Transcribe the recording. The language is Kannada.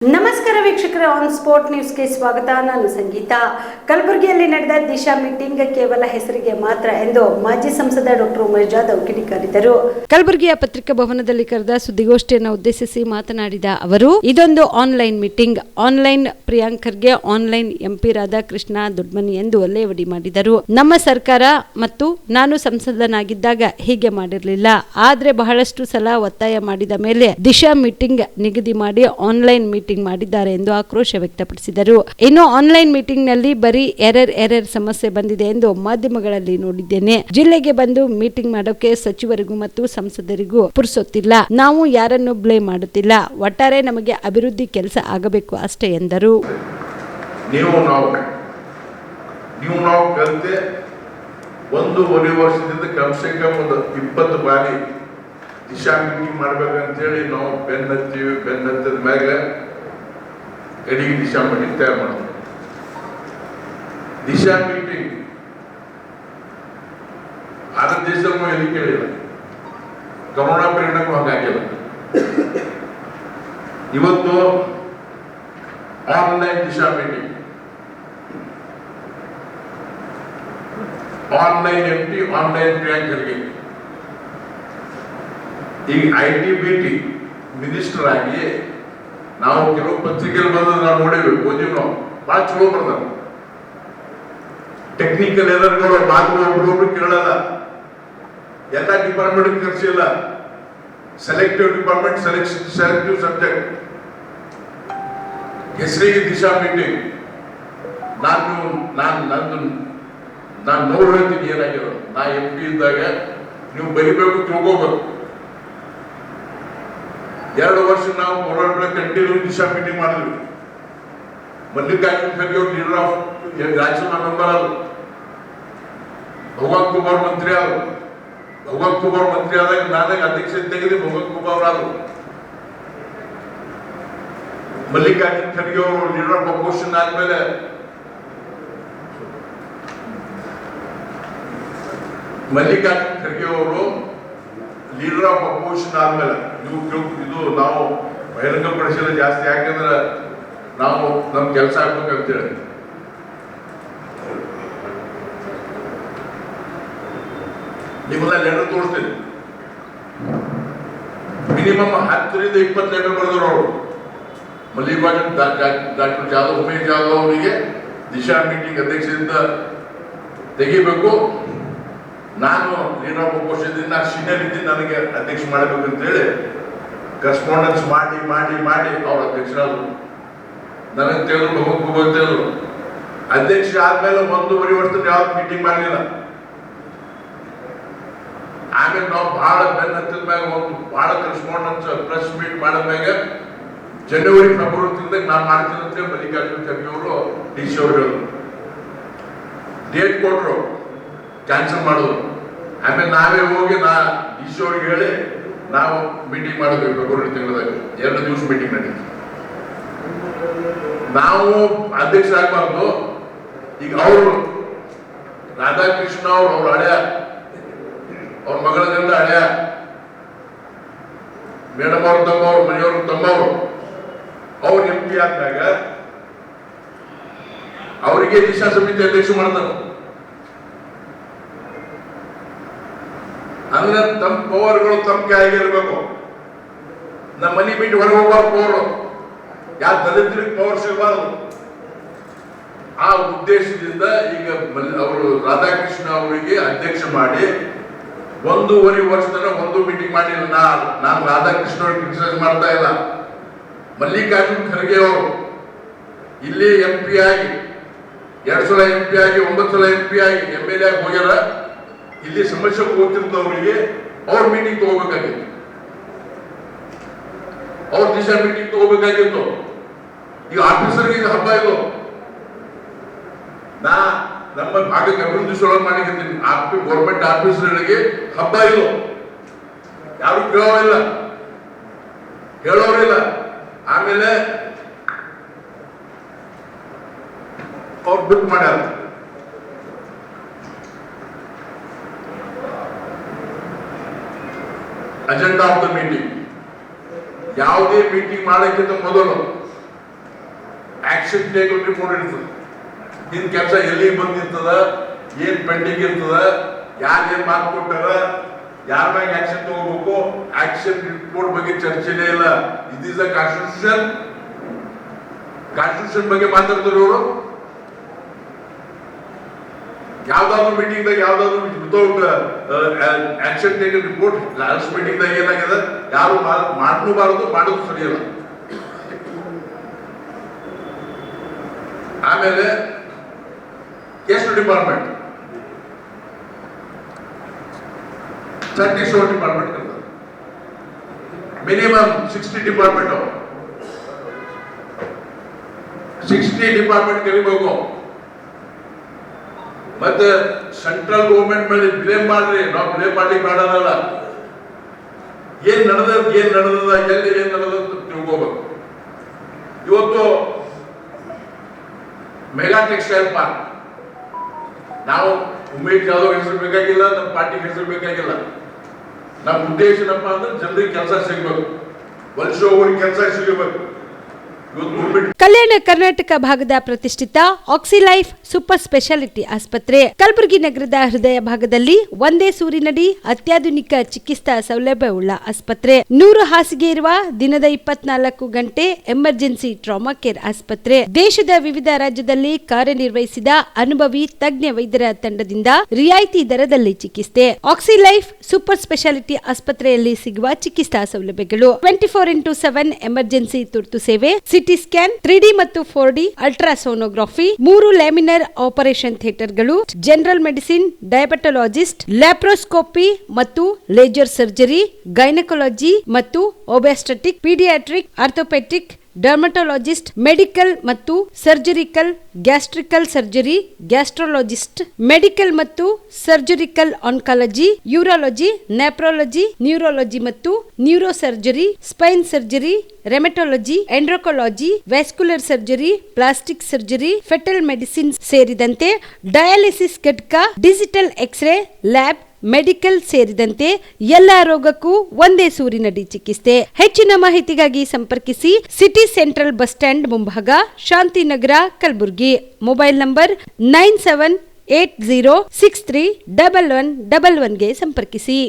ನಮಸ್ಕಾರ ವೀಕ್ಷಕರೇ, ಆನ್ ಸ್ಪಾಟ್ ನ್ಯೂಸ್ಗೆ ಸ್ವಾಗತ. ನಾನು ಸಂಗೀತ. ಕಲಬುರಗಿಯಲ್ಲಿ ನಡೆದ ದಿಶಾ ಮೀಟಿಂಗ್ ಕೇವಲ ಹೆಸರಿಗೆ ಮಾತ್ರ ಎಂದು ಮಾಜಿ ಸಂಸದ ಡಾಕ್ಟರ್ ಉಮೇಶ್ ಜಾಧವ್ ಕಿಡಿಕಾರಿದರು. ಕಲಬುರಗಿಯ ಪತ್ರಿಕಾ ಭವನದಲ್ಲಿ ಕರೆದ ಸುದ್ದಿಗೋಷ್ಠಿಯನ್ನು ಉದ್ದೇಶಿಸಿ ಮಾತನಾಡಿದ ಅವರು, ಇದೊಂದು ಆನ್ಲೈನ್ ಮೀಟಿಂಗ್. ಆನ್ಲೈನ್ ಪ್ರಿಯಾಂಕರ್ಗೆ ಆನ್ಲೈನ್ ಎಂಪಿ ರಾಧಾಕೃಷ್ಣ ದೊಡ್ಮನಿ ಎಂದು ಲೇವಡಿ ಮಾಡಿದರು. ನಮ್ಮ ಸರ್ಕಾರ ಮತ್ತು ನಾನು ಸಂಸದನಾಗಿದ್ದಾಗ ಹೀಗೆ ಮಾಡಿರಲಿಲ್ಲ. ಆದ್ರೆ ಬಹಳಷ್ಟು ಸಲ ಒತ್ತಾಯ ಮಾಡಿದ ಮೇಲೆ ದಿಶಾ ಮೀಟಿಂಗ್ ನಿಗದಿ ಮಾಡಿ ಆನ್ಲೈನ್ ಮೀಟಿಂಗ್ ಮಾಡಿದ್ದಾರೆ ಎಂದು ಆಕ್ರೋಶ ವ್ಯಕ್ತಪಡಿಸಿದರು. ಇನ್ನು ಆನ್ಲೈನ್ ಮೀಟಿಂಗ್ ನಲ್ಲಿ ಬರೀ ಎರರ್ ಸಮಸ್ಯೆ ಬಂದಿದೆ ಎಂದು ಮಾಧ್ಯಮಗಳಲ್ಲಿ ನೋಡಿದ್ದೇನೆ. ಜಿಲ್ಲೆಗೆ ಬಂದು ಮೀಟಿಂಗ್ ಮಾಡೋಕೆ ಸಚಿವರಿಗೂ ಮತ್ತು ಸಂಸದರಿಗೂ ಪುರ್ಸೊತ್ತಿಲ್ಲ. ನಾವು ಯಾರನ್ನು ಬ್ಲೇಮ್ ಮಾಡುತ್ತಿಲ್ಲ. ಒಟ್ಟಾರೆ ನಮಗೆ ಅಭಿವೃದ್ಧಿ ಕೆಲಸ ಆಗಬೇಕು ಅಷ್ಟೇ ಎಂದರು. ನಾವು ಕಲಿತೆ 1.5 ವರ್ಷದಿಂದ ಕಮ್ಸೆ ಕಮ್ 20 ಬಾರಿ ದಿಶಾ ಮೀಟಿಂಗ್ ಮಾಡ್ಬೇಕಂತೇಳಿ ನಾವು ಬೆನ್ನತ್ತಿದ ಮ್ಯಾಗ ಇಡೀ ದಿಶಾ ಮೀಟಿಂಗ್ ತಯಾರು ಮಾಡೋದು. ದಿಶಾ ಮೀಟಿಂಗ್ ಭಾರತ ದೇಶದಲ್ಲೂ ಎಲ್ಲಿ ಕೇಳಿಲ್ಲ. ಕೊರೋನಾ ಪೀರಿಯಡ್ಗೂ ಹಾಗಾಗಿಲ್ಲ. ಇವತ್ತು online Disha meeting, online MP, online ಪ್ರಿಯಾಂಕರ್ಗೆ ಈಗ IT-BT ಮಿನಿಸ್ಟರ್ ಆಗಿ ನಾವು ಕೆಲವು ಪತ್ರಿಕೆಯಲ್ಲಿ ಬಂದದ್ದು ನಾವು ನೋಡಿರ್ಬೇಕು, ಓದಿವಿ. ನಾವು ಭಾಳ ಚಲೋ ಬರ್ದಾರ. ಟೆಕ್ನಿಕಲ್ ಎರರ್ಗಳು ಮಾತುಗಳು ಒಬ್ಬರೊಬ್ರು ಕೇಳಲ್ಲ. ಎಲ್ಲ ಡಿಪಾರ್ಟ್ಮೆಂಟ್ ಕರ್ಸಿಲ್ಲ. Selective department, selective subject. ಹೆಸರಿಗೆ ದಿಶಾ ಮೀಟಿಂಗ್. ನಾನು ನೋಡಿ ಹೇಳ್ತೀನಿ ಏನಾಗಿರೋ. ನಾ MP ಇದ್ದಾಗ ನೀವು ಬರಿಬೇಕು, ತಿಳ್ಕೋಬೇಕು. 2 ವರ್ಷ ನಾವು ಕೊರೋನಾ ಕಂಟಿನ್ಯೂ ದಿಶಾ ಮೀಟಿಂಗ್ ಮಾಡಿದ್ವಿ. ಮಲ್ಲಿಕಾರ್ಜುನ್ ಖರ್ಗೆ ಅವರು ಲೀಡರ್ ಆಫ್ ರಾಜ್ಯಸಭಾ ಮೆಂಬರ್ ಆದ್ರು. ಭಗವಂತ ಕುಮಾರ್ ಮಂತ್ರಿ ಆದ್ರು. ಭಗವಂತ ಕುಮಾರ್ ಮಂತ್ರಿ ಆದಾಗ ನಾನೇ ಅಧ್ಯಕ್ಷತೆ ತೆಗೆದು ಭಗವಂತ ಕುಮಾರ್ ಆದ್ರು. ಮಲ್ಲಿಕಾರ್ಜುನ್ ಖರ್ಗೆ ಅವರು ಲೀಡರ್ ಆಫ್ ಅಪೋಸಿಷನ್ ಆದ್ಮೇಲೆ ಮಲ್ಲಿಕಾರ್ಜುನ್ ಖರ್ಗೆ ಅವರು ಲೀಡರ್ ಆಫ್ ಅಪೋಸಿಷನ್ ಆದ್ಮೇಲೆ ಇದು ನಾವು ಬಹಿರಂಗಪಡಿಸಲು ಜಾಸ್ತಿ. ಯಾಕಂದ್ರೆ ನಾವು ನಮ್ ಕೆಲಸ ಆಗ್ಬೇಕಂತೇಳಿ ನಿಮ್ಮೆಲ್ಲ ಲೆಟರ್ ತೋರಿಸ್ತೀನಿ. ಮಿನಿಮಮ್ 10ರಿಂದ 20 ಲೆಟರ್ ಬರೆದ್ರು ಅವರು. ಮಲ್ಲಿಕಾರ್ಜುನ್ ಡಾಕ್ಟರ್ ಜಾಧವ್, ಉಮೇಶ್ ಜಾಧವ್ ಅವರಿಗೆ ದಿಶಾ ಮೀಟಿಂಗ್ ಅಧ್ಯಕ್ಷದಿಂದ ತೆಗಿಬೇಕು. ನಾನು ಲೀಡರ್ ಆಫ್ ಅಪೋಸಿಷನ್ ಸೀನಿಯರ್ ಇದ್ದೀನಿ, ನನಗೆ ಅಧ್ಯಕ್ಷ ಮಾಡಬೇಕಂತೇಳಿ ಕರೆಸ್ಪಾಂಡೆನ್ಸ್ ಮಾಡಿ ಅವ್ರ ಅಧ್ಯಕ್ಷರಾದ್ರು. ನನಗೆ ತಿಳಿದ್ರು, ಭಗವಂತ ಕುಮಾರ್ ತಿಳಿದ್ರು. ಅಧ್ಯಕ್ಷ ಆದ್ಮೇಲೆ 1.5 ವರ್ಷದ ಯಾವ್ದು ಮೀಟಿಂಗ್ ಮಾಡಲಿಲ್ಲ. ಆಮೇಲೆ ನಾವು ಬಹಳ ಬೆನ್ನ ಹತ್ತಿದ ಮ್ಯಾಗ ಬಹಳ ಕರೆಸ್ಪಾಂಡೆನ್ಸ್ ಪ್ರೆಸ್ ಮೀಟ್ ಮಾಡಿದ್ಮ್ಯಾಗ ಜನವರಿ ಫೆಬ್ರವರಿ ತಿಂದಾಗ ನಾನು ಮಾಡ್ತೀನಿ ಅಂತ ಮಲ್ಲಿಕಾರ್ಜುನ್ ಖರ್ಗೆ ಅವರು DC ಅವರು ಹೇಳಿದ್ರು. ಡೇಟ್ ಕೊಟ್ರು, ಕ್ಯಾನ್ಸಲ್ ಮಾಡೋದು. ಆಮೇಲೆ ನಾವೇ ಹೋಗಿ DC ಅವ್ರಿಗೆ ಹೇಳಿ ನಾವು ಮೀಟಿಂಗ್ ಮಾಡಿದ್ವಿ. ಫೆಬ್ರವರಿ ತಿಂಗಳದಾಗ 2 ದಿವಸ ಮೀಟಿಂಗ್ ನಡೀತು. ನಾವು ಅಧ್ಯಕ್ಷ ಆಗ್ಬಾರ್ದು. ಈಗ ಅವರು ರಾಧಾಕೃಷ್ಣ ಅವ್ರ ಹಳೆಯ, ಅವ್ರ ಮಗಳ ಗಂಡ ಹಳೆಯ, ಮೇಡಮ್ ಅವ್ರ ತಮ್ಮವ್ರು, ಮನೆಯವ್ರ ತಮ್ಮವ್ರು, ಅವ್ರ MP ಆದಾಗ ಅವರಿಗೆ ದಿಶಾ ಸಮಿತಿ ಅಧ್ಯಕ್ಷ ಮಾಡ್ತಾರೆ. ಅಂದ್ರೆ ತಮ್ಮ ಪವರ್ಗಳು ತಮ್ಮ ಕೈಯಾಗಿರ್ಬೇಕು. ನಮ್ಮ ಮನೆ ಬಿಟ್ಟು ಹೊರಗೆ ಹೋಗ್ಬಾರ್ದು ಪವರ್. ಯಾವ ದಲಿತರಿಗೆ ಪವರ್ ಸಿಗಬಾರ್ದು. ಆ ಉದ್ದೇಶದಿಂದ ಈಗ ಅವರು ರಾಧಾಕೃಷ್ಣ ಅವರಿಗೆ ಅಧ್ಯಕ್ಷ ಮಾಡಿ 1.5 ವರ್ಷದ 1 ಮೀಟಿಂಗ್ ಮಾಡಿಲ್ಲ. ನಾನು ರಾಧಾಕೃಷ್ಣ ಅವ್ರಿಗೆ ಕ್ರಿಟಿಸೈಸ್ ಮಾಡ್ತಾ ಇಲ್ಲ. ಮಲ್ಲಿಕಾರ್ಜುನ್ ಖರ್ಗೆ ಅವರು ಇಲ್ಲಿ MP ಆಗಿ 2 ಸಲ MP ಆಗಿ 9 ಸಲ MP ಆಗಿ MLA ಆಗಿ ಹೋಗ್ಯಾರ. ಇಲ್ಲಿ ಸಮಸ್ಯೆ ಗೊತ್ತಿರ್ತವರಿಗೆ ಅವ್ರ ಮೀಟಿಂಗ್ ತಗೋಬೇಕಾಗಿತ್ತು. ಅವ್ರ ದಿಶಾ ಮೀಟಿಂಗ್ ತಗೋಬೇಕಾಗಿತ್ತು. ಈಗ ಆಫೀಸರ್ಗೆ ಇದು ಹಬ್ಬ ಇದು. ನಮ್ಮ ಭಾಗಕ್ಕೆ ಅಭಿವೃದ್ಧಿ ಸಲುವಾಗಿ ಮಾಡಿದ್ದೀನಿ. ಗೌರ್ಮೆಂಟ್ ಆಫೀಸರ್ಗಳಿಗೆ ಹಬ್ಬ ಇದು. ಯಾರು ಕೇಳೋರಿಲ್ಲ, ಹೇಳೋರಿಲ್ಲ. ಆಮೇಲೆ ಅವ್ರು ಬಿಟ್ಟು ಮಾಡ್ಯಾರ. ಅಜೆಂಡಾ ಆಫ್ ದ ಮೀಟಿಂಗ್, ಯಾವುದೇ ಮೀಟಿಂಗ್ ಮಾಡೋಕ್ಕಿಂತ ಮೊದಲು ಆಕ್ಷನ್ ಟೇಬಲ್ ರಿಪೋರ್ಟ್ ಇರ್ತದೆ. ನಿನ್ ಕೆಲಸ ಎಲ್ಲಿ ಬಂದಿರ್ತದ, ಏನ್ ಪೆಂಡಿಂಗ್ ಇರ್ತದ, ಯಾರು ಏನ್ ಮಾತು ಕೊಟ್ಟಾರ, ಯಾರ ಮ್ಯಾಗ ಆಕ್ಷನ್ ತಗೋಬೇಕು, ಆಕ್ಷನ್ ರಿಪೋರ್ಟ್ ಬಗ್ಗೆ ಚರ್ಚೆನೇ ಇಲ್ಲ. ಇಟ್ ಈಸ್ ಅ ಕಾನ್ಸ್ಟಿಟ್ಯೂಷನ್ ಬಗ್ಗೆ ಮಾತಾಡ್ತಾರೆ ಇವರು. ಯಾವ್ದಾದ್ರು ಮೀಟಿಂಗ್ ದಾಗ ಯಾವ್ದಾದ್ರು without action taken report last meeting ದಾಗ ಏನಾಗಿದೆ, ಯಾರು ಮಾಡಬಾರದು, ಮಾಡೋದು ಸರಿಯಲ್ಲ. ಆಮೇಲೆ ಎಷ್ಟು ಡಿಪಾರ್ಟ್ಮೆಂಟ್ 37 ಡಿಪಾರ್ಟ್ಮೆಂಟ್ ಇರ್ತದೆ, ಮಿನಿಮಮ್ 60 ಡಿಪಾರ್ಟ್ಮೆಂಟ್ ಅವ. 60 ಡಿಪಾರ್ಟ್ಮೆಂಟ್ ಕರಿಬೇಕು. ಮತ್ತೆ ಸೆಂಟ್ರಲ್ ಗೌರ್ಮೆಂಟ್ ಮೇಲೆ ಬ್ಲೇಮ್ ಮಾಡ್ರಿ, ನಾವು ಬ್ಲೇಮ್ ಮಾಡ್ಲಿಕ್ಕೆ ಮಾಡಲ್ಲ. ಏನ್ ನಡೆದ ಎಲ್ಲಿ ಏನ್ ನಡೆದ ತಿಳ್ಕೋಬೇಕು. ಇವತ್ತು ಮೆಗಾ ಟೆಕ್ಸ್ಟೈಲ್ ಪಾರ್ಕ್, ನಾವು ಉಮೇಶ್ ಜಾಧವ್ ಹೆಸರು ಬೇಕಾಗಿಲ್ಲ, ನಮ್ಮ ಪಾರ್ಟಿಗೆ ಹೆಸರು ಬೇಕಾಗಿಲ್ಲ. ನಮ್ಮ ಉದ್ದೇಶ ಏನಪ್ಪ ಅಂದ್ರೆ ಜನರಿಗೆ ಕೆಲಸ ಸಿಗ್ಬೇಕು, ವಲಸೆ ಹೋಗೋರಿಗೆ ಕೆಲಸ ಸಿಗಬೇಕು. ಕಲ್ಯಾಣ ಕರ್ನಾಟಕ ಭಾಗದ ಪ್ರತಿಷ್ಠಿತ ಆಕ್ಸಿಲೈಫ್ ಸೂಪರ್ ಸ್ಪೆಷಾಲಿಟಿ ಆಸ್ಪತ್ರೆ ಕಲಬುರಗಿ ನಗರದ ಹೃದಯ ಭಾಗದಲ್ಲಿ ಒಂದೇ ಸೂರಿನಡಿ ಅತ್ಯಾಧುನಿಕ ಚಿಕಿತ್ಸಾ ಸೌಲಭ್ಯವುಳ್ಳ ಆಸ್ಪತ್ರೆ. 100 ಹಾಸಿಗೆ ಇರುವ ದಿನದ 24 ಗಂಟೆ ಎಮರ್ಜೆನ್ಸಿ ಟ್ರಾಮಾ ಕೇರ್ ಆಸ್ಪತ್ರೆ. ದೇಶದ ವಿವಿಧ ರಾಜ್ಯದಲ್ಲಿ ಕಾರ್ಯನಿರ್ವಹಿಸಿದ ಅನುಭವಿ ತಜ್ಞ ವೈದ್ಯರ ತಂಡದಿಂದ ರಿಯಾಯಿತಿ ದರದಲ್ಲಿ ಚಿಕಿತ್ಸೆ. ಆಕ್ಸಿಲೈಫ್ ಸೂಪರ್ ಸ್ಪೆಷಾಲಿಟಿ ಆಸ್ಪತ್ರೆಯಲ್ಲಿ ಸಿಗುವ ಚಿಕಿತ್ಸಾ ಸೌಲಭ್ಯಗಳು: 24x7 ಎಮರ್ಜೆನ್ಸಿ ತುರ್ತು ಸೇವೆ, ಸಿಟಿ ಸ್ಕ್ಯಾನ್, 3D ಮತ್ತು 4D ಅಲ್ಟ್ರಾಸೋನೋಗ್ರಫಿ, 3 ಲ್ಯಾಮಿನರ್ ಆಪರೇಷನ್ ಥಿಯೇಟರ್ಗಳು, ಜನರಲ್ ಮೆಡಿಸಿನ್, ಡಯಾಬೆಟೊಲಾಜಿಸ್ಟ್, ಲ್ಯಾಪ್ರೋಸ್ಕೋಪಿ ಮತ್ತು ಲೇಜರ್ ಸರ್ಜರಿ, ಗೈನಕಾಲಜಿ ಮತ್ತು obstetric, paediatric, orthopaedic, dermatologist, medical ಮತ್ತು surgical, gastrical surgery, gastrologist, medical ಮತ್ತು surgical oncology, urology, nephrology, neurology ಮತ್ತು neuro surgery, spine surgery, rheumatology, endocrinology, vascular surgery, plastic surgery, fetal medicine ಸೇರಿದಂತೆ ಡಯಾಲಿಸಿಸ್ ಘಟಕ, ಡಿಜಿಟಲ್ ಎಕ್ಸ್ರೇ ಲ್ಯಾಬ್, ಮೆಡಿಕಲ್ ಸೇರಿದಂತೆ ಎಲ್ಲ ರೋಗಕ್ಕೂ ಒಂದೇ ಸೂರಿನಡಿ ಚಿಕಿತ್ಸೆ. ಹೆಚ್ಚಿನ ಮಾಹಿತಿಗಾಗಿ ಸಂಪರ್ಕಿಸಿ ಸಿಟಿ ಸೆಂಟ್ರಲ್ ಬಸ್ ಸ್ಟ್ಯಾಂಡ್ ಮುಂಭಾಗ, ಶಾಂತಿನಗರ, ಕಲಬುರಗಿ. ಮೊಬೈಲ್ ನಂಬರ್ 9780631111ಗೆ ಸಂಪರ್ಕಿಸಿ.